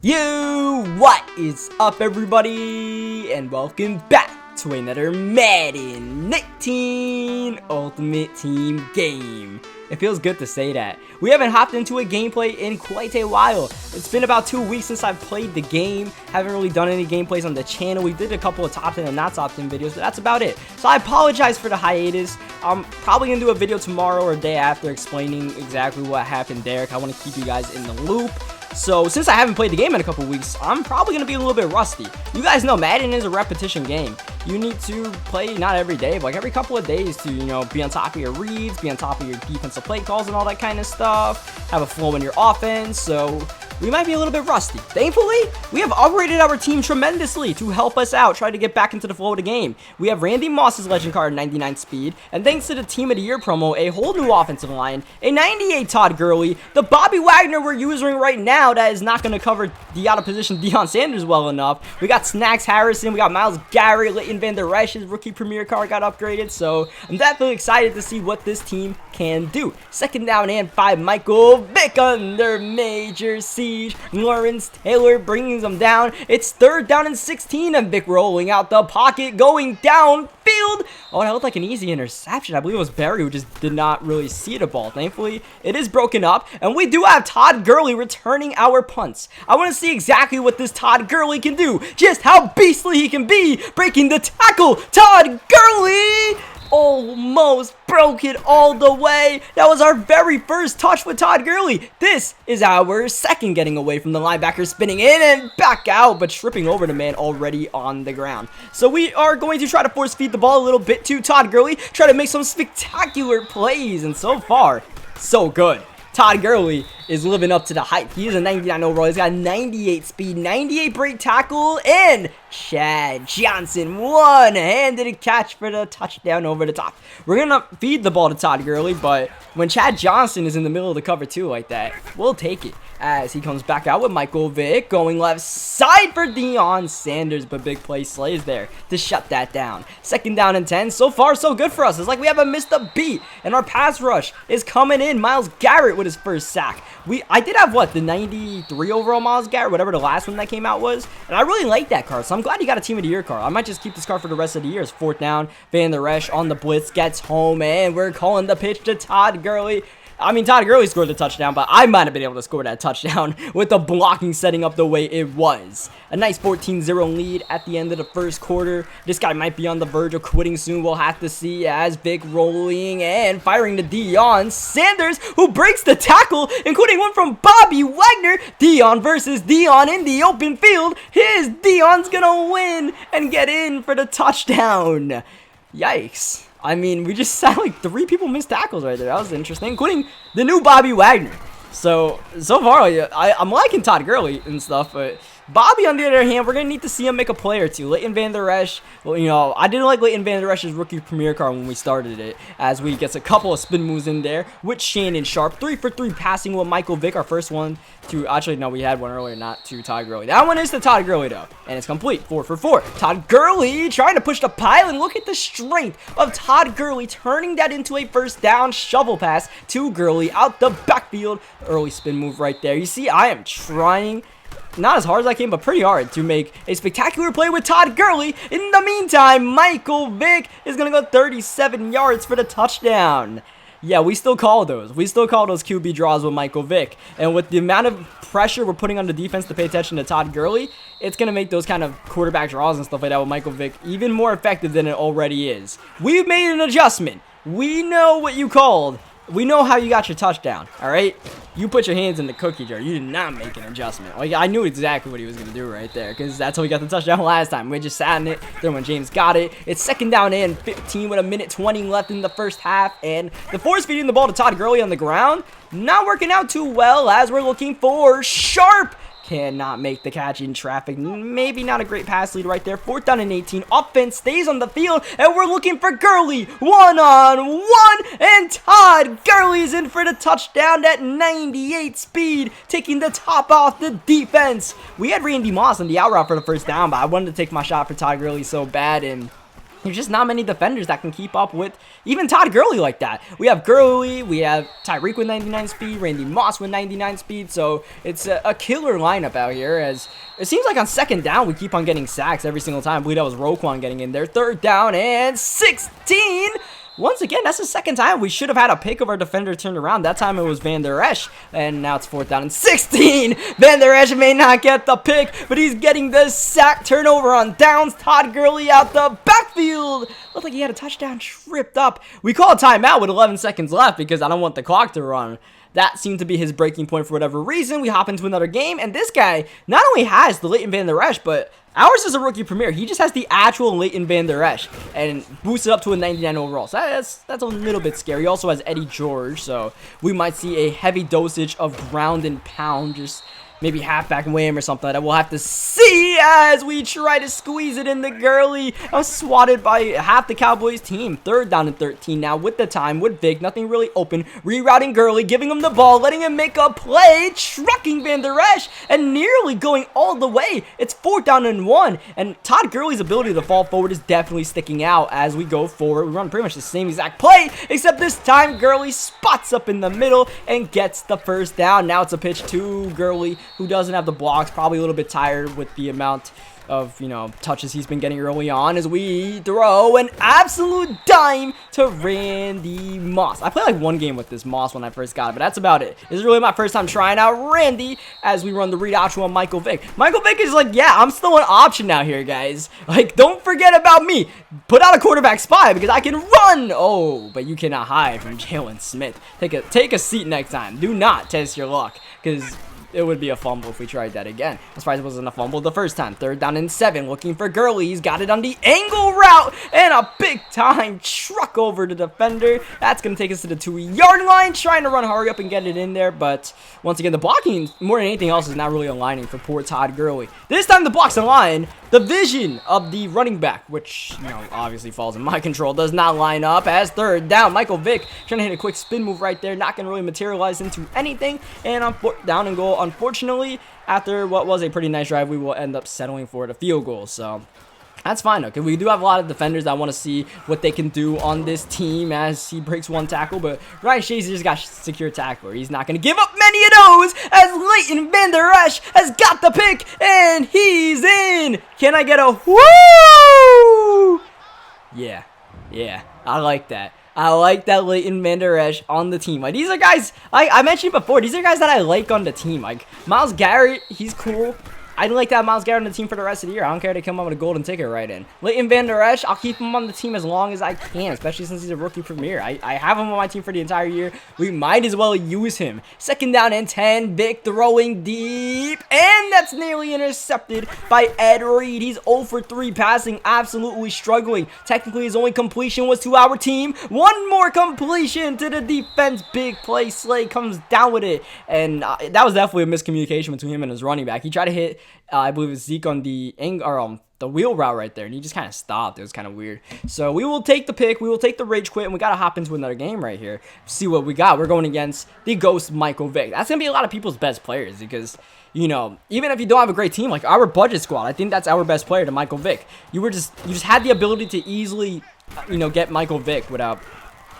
What is up, everybody, and welcome back to another Madden 19 Ultimate Team game. It feels good to say that. We haven't hopped into a gameplay in quite a while. It's been about 2 weeks since I've played the game. Haven't really done any gameplays on the channel. We did a couple of top 10 and not top 10 videos, but that's about it. So I apologize for the hiatus. I'm probably going to do a video tomorrow or a day after explaining exactly what happened there. I want to keep you guys in the loop. So, since I haven't played the game in a couple weeks, I'm probably going to be a little bit rusty. You guys know Madden is a repetition game. You need to play not every day, but like every couple of days to, be on top of your reads, be on top of your defensive play calls and all that kind of stuff, have a flow in your offense, so we might be a little bit rusty. Thankfully, we have upgraded our team tremendously to help us out, try to get back into the flow of the game. We have Randy Moss's legend card, 99 speed, and thanks to the Team of the Year promo, a whole new offensive line, a 98 Todd Gurley, the Bobby Wagner we're using right now that is not going to cover the out-of-position Deion Sanders well enough. We got Snacks Harrison, we got Myles Garrett, Leighton Vander Esch's rookie premier card got upgraded, so I'm definitely excited to see what this team can do. Second down and 5, Michael Vick under major siege. Lawrence Taylor brings them down. It's third down and 16, and Vick rolling out the pocket, going downfield. Oh, that looked like an easy interception. I believe it was Barry who just did not really see the ball. Thankfully, it is broken up, and we do have Todd Gurley returning our punts. I want to see exactly what this Todd Gurley can do, just how beastly he can be, breaking the tackle. Todd Gurley almost broke it all the way. That was our very first touch with Todd Gurley. This is our second getting away from the linebacker, spinning in and back out, but tripping over the man already on the ground. So we are going to try to force feed the ball a little bit to Todd Gurley, try to make some spectacular plays, and so far, so good. Todd Gurley is living up to the hype. He is a 99 overall. He's got 98 speed, 98 break tackle, and Chad Johnson one-handed catch for the touchdown over the top. We're going to feed the ball to Todd Gurley, but when Chad Johnson is in the middle of the cover two like that, we'll take it as he comes back out with Michael Vick going left side for Deion Sanders, but big play slays there to shut that down. Second down and 10. So far, so good for us. It's like we haven't missed a beat, and our pass rush is coming in. Myles Garrett with his first sack. I did have, the 93 overall Myles Garrett, whatever the last one that came out was, and I really like that card, so I'm glad you got a Team of the Year card. I might just keep this card for the rest of the year. It's fourth down. Vander Esch on the blitz gets home, and we're calling the pitch to Todd Gurley. I mean, Todd Gurley scored the touchdown, but I might have been able to score that touchdown with the blocking setting up the way it was. A nice 14-0 lead at the end of the first quarter. This guy might be on the verge of quitting soon. We'll have to see as Vick rolling and firing to Deion Sanders, who breaks the tackle, including one from Bobby Wagner. Deion versus Deion in the open field. Deion's gonna win and get in for the touchdown. Yikes. I mean, we just saw like 3 people miss tackles right there. That was interesting, including the new Bobby Wagner. So far, I'm liking Todd Gurley and stuff, but Bobby, on the other hand, we're going to need to see him make a play or two. Leighton Vander Esch, well, I didn't like Leighton Vander Esch's rookie premier card when we started it, as we gets a couple of spin moves in there with Shannon Sharp. 3 for 3 passing with Michael Vick, our first one to, actually, no, we had one earlier, not to Todd Gurley. That one is to Todd Gurley, though, and it's complete. 4 for 4. Todd Gurley trying to push the pile, and look at the strength of Todd Gurley, turning that into a first down shovel pass to Gurley out the backfield. Early spin move right there. You see, I am trying, not as hard as I can, but pretty hard to make a spectacular play with Todd Gurley. In the meantime, Michael Vick is going to go 37 yards for the touchdown. Yeah, we still call those. We still call those QB draws with Michael Vick. And with the amount of pressure we're putting on the defense to pay attention to Todd Gurley, it's going to make those kind of quarterback draws and stuff like that with Michael Vick even more effective than it already is. We've made an adjustment. We know what you called. We know how you got your touchdown, all right? You put your hands in the cookie jar. You did not make an adjustment. Like, I knew exactly what he was going to do right there, because that's how we got the touchdown last time. We just sat in it. Then when James got it, it's second down and 15 with 1:20 left in the first half. And the force feeding the ball to Todd Gurley on the ground, not working out too well as we're looking for Sharp. Cannot make the catch in traffic. Maybe not a great pass lead right there. Fourth down and 18. Offense stays on the field, and we're looking for Gurley. One-on-one, and Todd Gurley's in for the touchdown at 98 speed, taking the top off the defense. We had Randy Moss on the out route for the first down, but I wanted to take my shot for Todd Gurley so bad, and there's just not many defenders that can keep up with even Todd Gurley like that. We have Gurley, we have Tyreek with 99 speed, Randy Moss with 99 speed, so it's a killer lineup out here, as it seems like on second down we keep on getting sacks every single time. I believe that was Roquan getting in there. Third down and 16. Once again, that's the second time we should have had a pick of our defender turned around. That time it was Van Der Esch, and now it's fourth down and 16. Van Der Esch may not get the pick, but he's getting the sack. Turnover on downs. Todd Gurley out the backfield. Looked like he had a touchdown tripped up. We call a timeout with 11 seconds left because I don't want the clock to run. That seemed to be his breaking point for whatever reason. We hop into another game, and this guy not only has the Leighton Van Der Esch, but ours is a rookie premier. He just has the actual Leighton Van Der Esch and boosted up to a 99 overall. So that's a little bit scary. He also has Eddie George, so we might see a heavy dosage of ground and pound, just maybe halfback Wham or something like that. We'll have to see as we try to squeeze it into Gurley. I was swatted by half the Cowboys team. Third down and 13 now with the time, with Vic. Nothing really open. Rerouting Gurley, giving him the ball, letting him make a play, trucking Van Der Esch, and nearly going all the way. It's fourth down and 1, and Todd Gurley's ability to fall forward is definitely sticking out as we go forward. We run pretty much the same exact play, except this time Gurley spots up in the middle and gets the first down. Now it's a pitch to Gurley, who doesn't have the blocks, probably a little bit tired with the amount of, touches he's been getting early on, as we throw an absolute dime to Randy Moss. I played like one game with this Moss when I first got it, but that's about it. This is really my first time trying out Randy as we run the read option on Michael Vick. Michael Vick is like, yeah, I'm still an option now here, guys. Like, don't forget about me. Put out a quarterback spy because I can run. Oh, but you cannot hide from Jalen Smith. Take a seat next time. Do not test your luck, because it would be a fumble if we tried that again. I'm surprised it wasn't a fumble the first time. Third down and 7. Looking for Gurley. He's got it on the angle route. And a big time truck over the defender. That's going to take us to the 2-yard line. Trying to run hurry up and get it in there. But once again, the blocking, more than anything else, is not really aligning for poor Todd Gurley. This time the block's align. The vision of the running back, which, obviously falls in my control, does not line up as third down. Michael Vick trying to hit a quick spin move right there. Not going to really materialize into anything. And on fourth down and goal, unfortunately, after what was a pretty nice drive, we will end up settling for the field goal. So that's fine, okay? We do have a lot of defenders that want to see what they can do on this team as he breaks one tackle, but Ryan Shazier just got secure tackler. He's not going to give up many of those as Leighton Van Der Esch has got the pick, and he's in. Can I get a woo? Yeah, I like that. I like that Leighton Van Der Esch on the team. Like, these are guys, I mentioned before, these are guys that I like on the team. Like, Myles Garrett, he's cool. I'd like to have Myles Garrett on the team for the rest of the year. I don't care to come up with a golden ticket right in. Leighton Van Der Esch, I'll keep him on the team as long as I can, especially since he's a rookie premier. I have him on my team for the entire year. We might as well use him. Second down and 10. Vic throwing deep, and that's nearly intercepted by Ed Reed. He's 0 for 3 passing, absolutely struggling. Technically, his only completion was to our team. One more completion to the defense. Big play. Slay comes down with it, and that was definitely a miscommunication between him and his running back. He tried to hit I believe it's Zeke on the wheel route right there, and he just kind of stopped. It was kind of weird. So we will take the pick, we will take the rage quit, and we got to hop into another game right here. See what we got. We're going against the Ghost Michael Vick. That's going to be a lot of people's best players because, even if you don't have a great team, like our budget squad, I think that's our best player to Michael Vick. You just had the ability to easily, get Michael Vick without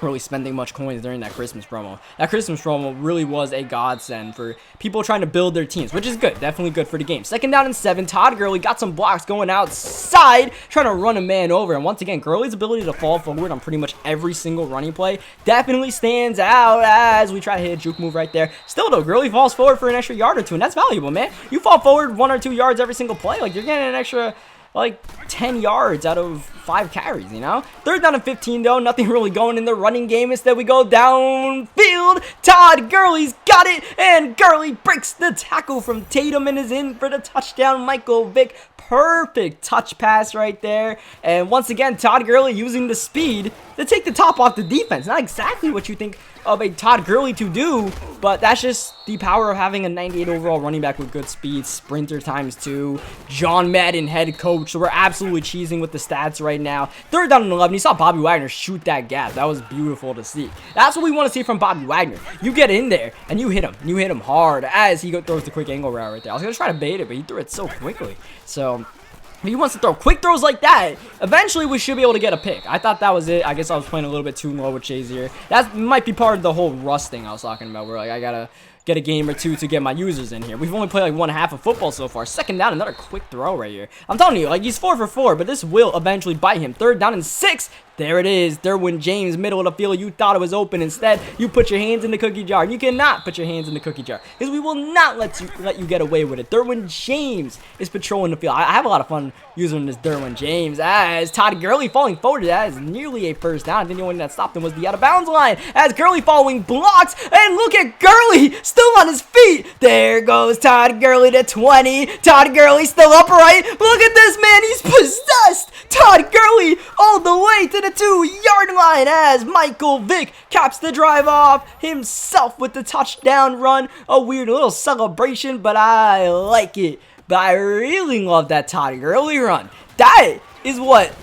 really spending much coins during that Christmas promo. That Christmas promo really was a godsend for people trying to build their teams, which is good. Definitely good for the game. Second down and 7. Todd Gurley got some blocks going outside, trying to run a man over. And once again, Gurley's ability to fall forward on pretty much every single running play definitely stands out as we try to hit a juke move right there. Still though, Gurley falls forward for an extra yard or two, and that's valuable, man. You fall forward 1 or 2 yards every single play, like you're getting an extra 10 yards out of 5 carries, Third down and 15, though. Nothing really going in the running game. Instead, we go downfield. Todd Gurley's got it, and Gurley breaks the tackle from Tatum and is in for the touchdown. Michael Vick, perfect touch pass right there. And once again, Todd Gurley using the speed to take the top off the defense. Not exactly what you think of a Todd Gurley to do, but that's just the power of having a 98 overall running back with good speed, sprinter ×2, John Madden head coach. So we're absolutely cheesing with the stats right now. Third down and 11. You saw Bobby Wagner shoot that gap. That was beautiful to see. That's what we want to see from Bobby Wagner. You get in there and you hit him. You hit him hard as he throws the quick angle route right there. I was going to try to bait it, but he threw it so quickly. So If he wants to throw quick throws like that, eventually we should be able to get a pick. I thought that was it. I guess I was playing a little bit too low with Shazier. That might be part of the whole rust thing I was talking about, where like I gotta get a game or two to get my users in here. We've only played like 1/2 of football so far. Second down, another quick throw right here. I'm telling you, like, he's 4 for 4, but this will eventually bite him. 3rd down and 6. There it is. Derwin James, middle of the field. You thought it was open. Instead, you put your hands in the cookie jar. You cannot put your hands in the cookie jar, because we will not let you get away with it. Derwin James is patrolling the field. I have a lot of fun using this Derwin James. As Todd Gurley falling forward, that is nearly a first down. I think the only thing that stopped him was the out of bounds line. As Gurley following blocks, and look at Gurley still on his feet. There goes Todd Gurley to 20. Todd Gurley still upright. Look at this man. He's possessed. Todd Gurley all the way to the 2-yard line as Michael Vick caps the drive off himself with the touchdown run. A weird little celebration, but I like it. But I really love that Todd Gurley run. That is what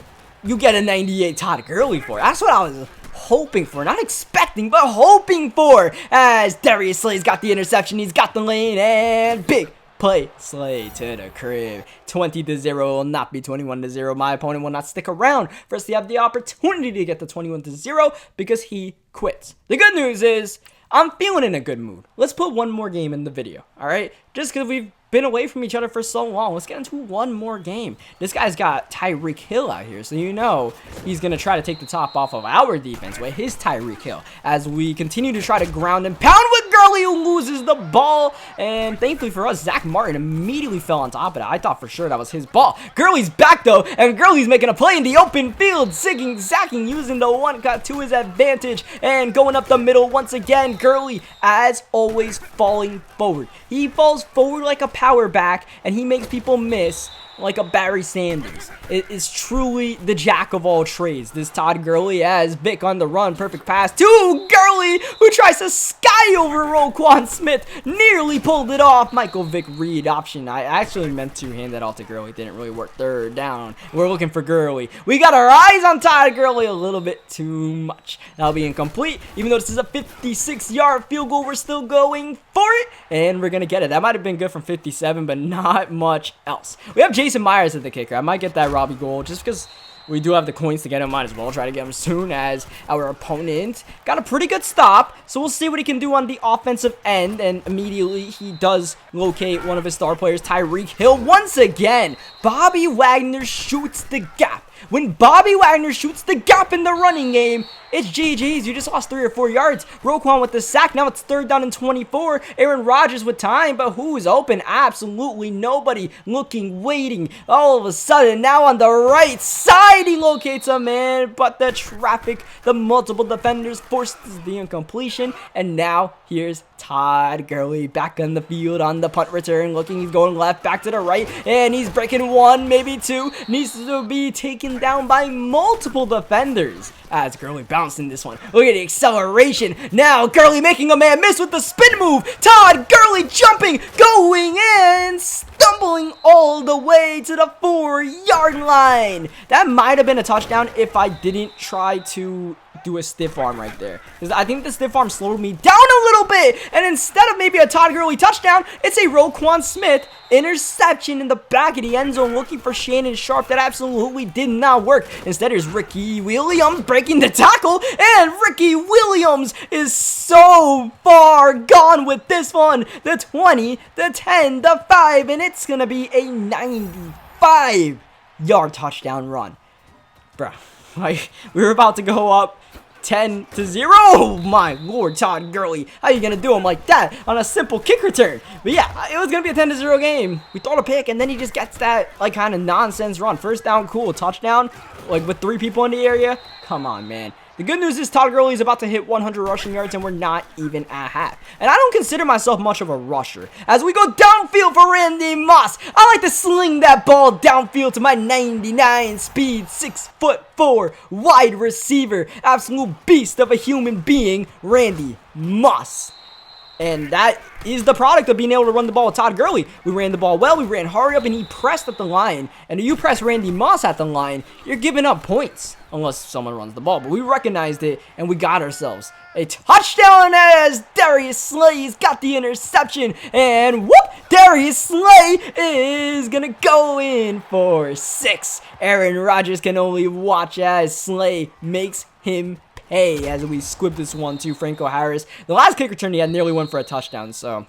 you get a 98 Todd Gurley for. That's what I was hoping for. Not expecting, but hoping for. As Darius Slay's got the interception. He's got the lane, and big play Slay to the crib. 20-0 will not be 21-0. My opponent will not stick around for us to have the opportunity to get the 21-0 because he quits. The good news is I'm feeling in a good mood. Let's put one more game in the video, all right? Just because we've been away from each other for so long, let's get into one more game. This guy's got Tyreek Hill out here, so you know he's going to try to take the top off of our defense with his Tyreek Hill as we continue to try to ground and pound with Gurley, who loses the ball. And thankfully for us, Zach Martin immediately fell on top of that. I thought for sure that was his ball. Gurley's back though, and Gurley's making a play in the open field, zacking, using the one cut to his advantage, and going up the middle once again. Gurley, as always, falling forward. He falls forward like a power back, and he makes people miss like a Barry Sanders. It is truly the jack of all trades. This Todd Gurley as Vick on the run. Perfect pass to Gurley, who tries to sky over Roquan Smith. Nearly pulled it off. Michael Vick read option. I actually meant to hand that off to Gurley. Didn't really work. 3rd down. We're looking for Gurley. We got our eyes on Todd Gurley a little bit too much. That'll be incomplete. Even though this is a 56-yard field goal, we're still going for it, and we're going to get it. That might have been good from 57, but not much else. We have Jason Myers at the kicker. I might get that Robbie goal just because we do have the coins to get him. Might as well try to get him soon as our opponent got a pretty good stop. So we'll see what he can do on the offensive end. And immediately he does locate one of his star players, Tyreek Hill. Once again, Bobby Wagner shoots the gap. When Bobby Wagner shoots the gap in the running game, it's GG's. You just lost 3 or 4 yards. Roquan with the sack. Now it's 3rd down and 24. Aaron Rodgers with time, but who's open? Absolutely nobody. Looking, waiting. All of a sudden, now on the right side, he locates a man, but the traffic, the multiple defenders forces the incompletion, and now here's Todd Gurley back on the field on the punt return. Looking, he's going left, back to the right, and he's breaking 1, maybe 2. Needs to be taken down by multiple defenders as Gurley bounced in this one. Look at the acceleration. Now Gurley making a man miss with the spin move. Todd Gurley jumping, going in, stumbling all the way to the 4-yard line. That might have been a touchdown if I didn't try to do a stiff arm right there, because I think the stiff arm slowed me down a little bit, and instead of maybe a Todd Gurley touchdown, it's a Roquan Smith interception in the back of the end zone, looking for Shannon Sharp. That absolutely did not work. Instead, there's Ricky Williams breaking the tackle, and Ricky Williams is so far gone with this one. The 20, the 10, the 5, and it's gonna be a 95-yard touchdown run. Bruh, like, we were about to go up 10-0. Oh my lord, Todd Gurley. How you gonna do him like that on a simple kick return? But yeah, it was gonna be a 10-0 game. We throw a pick, and then he just gets that like kind of nonsense run. First down, cool. Touchdown, like with 3 people in the area. Come on, man. The good news is Todd Gurley is about to hit 100 rushing yards, and we're not even at half. And I don't consider myself much of a rusher. As we go downfield for Randy Moss, I like to sling that ball downfield to my 99 speed, 6'4" wide receiver, absolute beast of a human being, Randy Moss. And that is the product of being able to run the ball with Todd Gurley. We ran the ball well, we ran hurry up, and he pressed at the line. And if you press Randy Moss at the line, you're giving up points. Unless someone runs the ball. But we recognized it, and we got ourselves a touchdown as Darius Slay's got the interception. And whoop! Darius Slay is going to go in for 6. Aaron Rodgers can only watch as Slay makes him pay as we squib this one to Franco Harris. The last kick return he had nearly went for a touchdown, so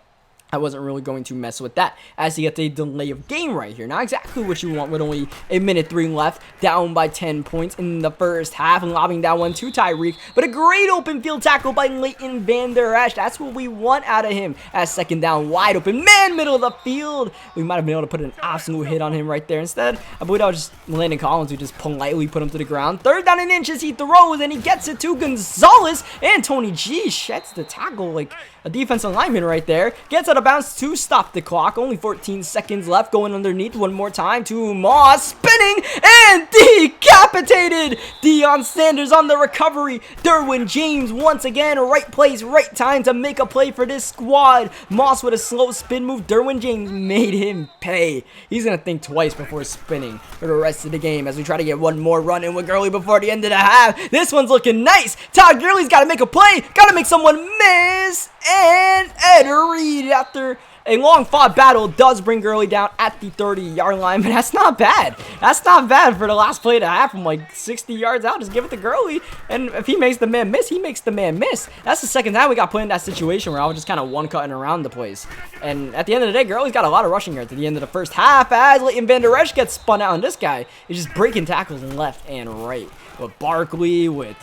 I wasn't really going to mess with that as he gets a delay of game right here. Not exactly what you want with only a minute 3 left, down by 10 points in the first half, and lobbing that one to Tyreek. But a great open field tackle by Leighton Van Der Esch. That's what we want out of him as second down, wide open, man, middle of the field. We might have been able to put an absolute hit on him right there. Instead, I believe that was just Landon Collins who just politely put him to the ground. Third down and inches, he throws, and he gets it to Gonzalez, and Tony G sheds the tackle like a defensive lineman right there. Gets out of bounds to stop the clock. Only 14 seconds left. Going underneath one more time to Moss. Spinning and decapitated. Deion Sanders on the recovery. Derwin James once again. Right place, right time to make a play for this squad. Moss with a slow spin move. Derwin James made him pay. He's going to think twice before spinning for the rest of the game as we try to get one more run in with Gurley before the end of the half. This one's looking nice. Todd Gurley's got to make a play. Got to make someone miss. And Ed Reed, after a long-fought battle, does bring Gurley down at the 30-yard line, but that's not bad. That's not bad for the last play of the half from like 60 yards out. Just give it to Gurley, and if he makes the man miss, he makes the man miss. That's the second time we got put in that situation where I was just kind of one-cutting around the place. And at the end of the day, Gurley's got a lot of rushing yards at the end of the first half as Leighton Van Der Esch gets spun out, and this guy is just breaking tackles left and right. With Barkley, with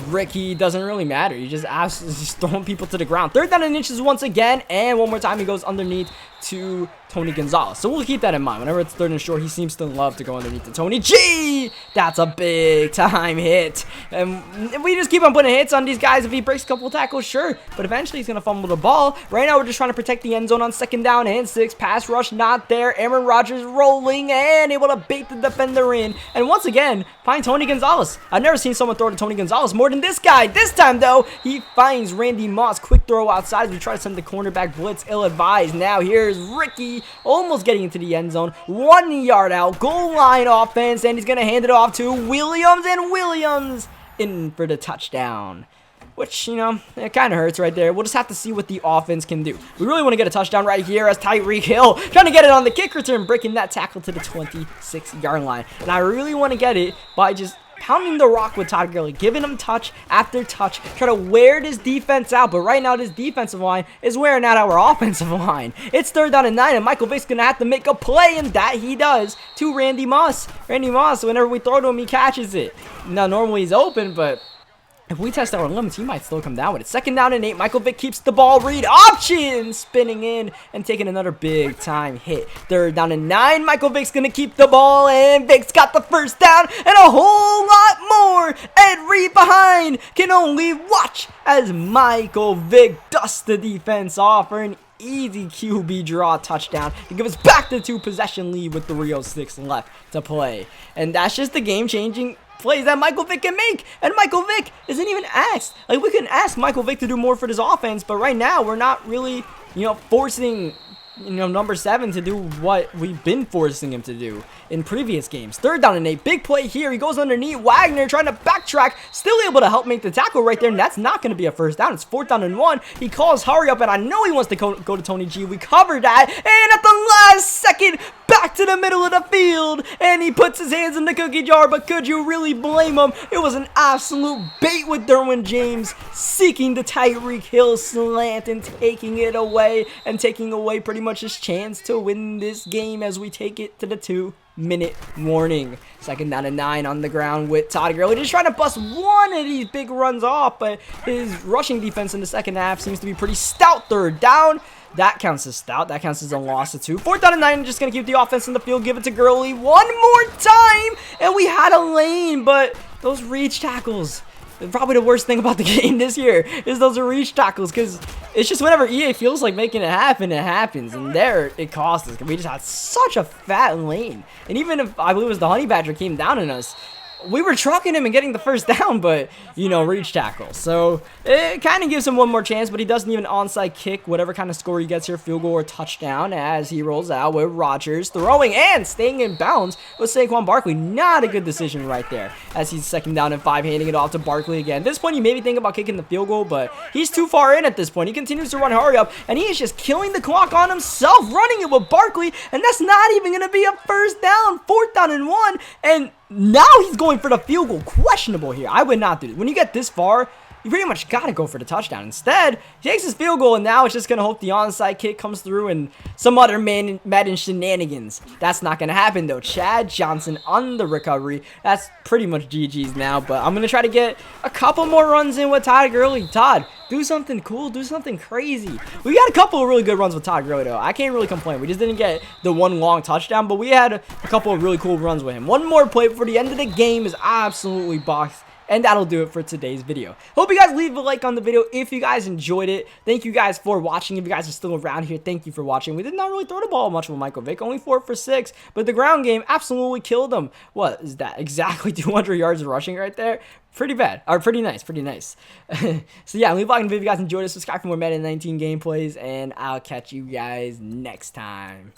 Ricky, doesn't really matter. He just just throwing people to the ground. Third down and inches once again, and one more time he goes underneath to Tony Gonzalez. So we'll keep that in mind. Whenever it's third and short, he seems to love to go underneath to Tony G. That's a big time hit. And we just keep on putting hits on these guys. If he breaks a couple of tackles, sure. But eventually he's going to fumble the ball. Right now we're just trying to protect the end zone on second down and 6. Pass rush not there. Aaron Rodgers rolling and able to bait the defender in. And once again, find Tony Gonzalez. I've never seen someone throw to Tony Gonzalez more than this guy. This time, though, he finds Randy Moss. Quick throw outside as we try to send the cornerback blitz. Ill-advised. Now here's Ricky almost getting into the end zone. 1 yard out. Goal line offense. And he's going to hand it off to Williams. And Williams in for the touchdown. Which, you know, it kind of hurts right there. We'll just have to see what the offense can do. We really want to get a touchdown right here as Tyreek Hill trying to get it on the kick return, breaking that tackle to the 26-yard line. And I really want to get it by just pounding the rock with Todd Gurley, giving him touch after touch, try to wear this defense out. But right now, this defensive line is wearing out our offensive line. It's third down and 9, and Michael Vick's going to have to make a play, and that he does to Randy Moss. Randy Moss, whenever we throw to him, he catches it. Now, normally he's open, but if we test our limits, he might still come down with it. Second down and 8. Michael Vick keeps the ball. Read option. Spinning in and taking another big time hit. Third down and 9. Michael Vick's going to keep the ball. And Vick's got the first down and a whole lot more. Ed Reed behind can only watch as Michael Vick dusts the defense off for an easy QB draw touchdown to give us back the 2-possession lead with 3:06 left to play. And that's just the game-changing plays that Michael Vick can make, and Michael Vick isn't even asked. Like, we can ask Michael Vick to do more for this offense, but right now we're not really, forcing, number 7 to do what we've been forcing him to do in previous games. Third down and 8, big play here. He goes underneath. Wagner trying to backtrack, still able to help make the tackle right there, and that's not going to be a first down. It's fourth down and 1. He calls hurry up, and I know he wants to go to Tony G. We covered that, and at the last second, back to the middle of the field, and he puts his hands in the cookie jar, but could you really blame him? It was an absolute bait with Derwin James seeking the Tyreek Hill slant and taking it away, and taking away pretty much his chance to win this game as we take it to the 2-minute warning. Second down and 9 on the ground with Todd Gurley just trying to bust one of these big runs off, but his rushing defense in the second half seems to be pretty stout. Third down. That counts as stout. That counts as a loss of 2. Fourth down and 9. Just going to keep the offense in the field. Give it to Gurley one more time. And we had a lane, but those reach tackles. Probably the worst thing about the game this year is those reach tackles, because it's just whenever EA feels like making it happen, it happens. And there, it cost us. We just had such a fat lane. And even if, I believe it was the Honey Badger came down on us, we were trucking him and getting the first down, but, you know, reach tackle. So it kind of gives him one more chance, but he doesn't even onside kick whatever kind of score he gets here, field goal or touchdown, as he rolls out with Rodgers throwing and staying in bounds with Saquon Barkley. Not a good decision right there, as he's second down and 5, handing it off to Barkley again. At this point, you maybe think about kicking the field goal, but he's too far in at this point. He continues to run hurry up, and he is just killing the clock on himself, running it with Barkley, and that's not even going to be a first down, 4th down and 1, and now he's going for the field goal. Questionable here. I would not do it. When you get this far, you pretty much got to go for the touchdown. Instead, he takes his field goal, and now it's just going to hope the onside kick comes through and some other Madden shenanigans. That's not going to happen, though. Chad Johnson on the recovery. That's pretty much GG's now, but I'm going to try to get a couple more runs in with Todd Gurley. Todd, do something cool. Do something crazy. We got a couple of really good runs with Todd Gurley, though. I can't really complain. We just didn't get the one long touchdown, but we had a couple of really cool runs with him. One more play before the end of the game is absolutely boxed. And that'll do it for today's video. Hope you guys leave a like on the video if you guys enjoyed it. Thank you guys for watching. If you guys are still around here, thank you for watching. We did not really throw the ball much with Michael Vick. Only 4 for 6. But the ground game absolutely killed him. What is that? Exactly 200 yards rushing right there. Pretty bad. Or pretty nice. Pretty nice. So yeah, leave a like if you guys enjoyed it. Subscribe for more Madden 19 gameplays. And I'll catch you guys next time.